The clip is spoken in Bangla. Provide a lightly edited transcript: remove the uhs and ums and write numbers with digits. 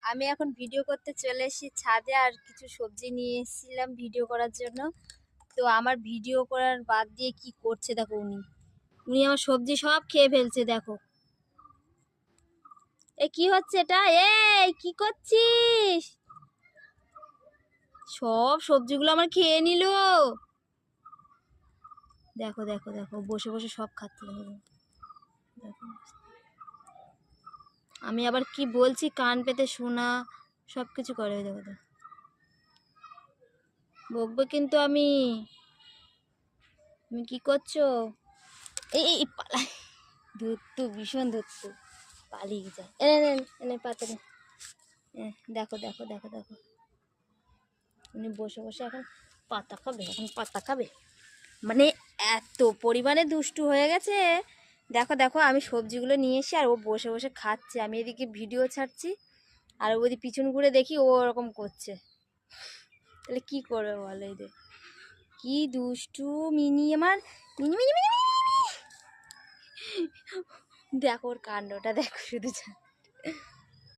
আমি এখন ভিডিও করতে চলে এসেছি ছাদে, আর কিছু সবজি নিয়ে এসেছিলাম ভিডিও করার জন্য। তো আমার ভিডিও করার বাদ দিয়ে কি করছে দেখো, উনি উনি আমার সবজি সব খেয়ে ফেলছে। দেখো এ কি হচ্ছে এটা, এই কি করছিস? সব সবজিগুলো আমার খেয়ে নিল। দেখো দেখো দেখো, বসে বসে সব খাচ্ছে। দেখো দেখো, আমি আবার কি বলছি কান পেতে শোনা, সব কিছু করে। দেখো দেখো, বকবো কিন্তু আমি। তুমি কি করছো? এই পালাই, ধুত্তু, ভীষণ ধুত্তু, পালিয়ে যায়। এনে এনে এনে পাতে নে। দেখো দেখো দেখো দেখো, উনি বসে বসে এখন পাতা খাবে, এখন পাতা খাবে। মানে এত পরিমাণে দুষ্টু হয়ে গেছে। দেখো দেখো, আমি সবজিগুলো নিয়ে এসে আর ও বসে বসে খাচ্ছে, আমি এদিকে ভিডিও ছাড়ছি, আর ও যদি পিছন ঘুরে দেখি ও ওরকম করছে। তাহলে কি করবে বলো? এই যে কি দুষ্টু মিনি আমার, মিনি মিনি মিনি মিনি। দেখো ওর কাণ্ডটা দেখো শুধু।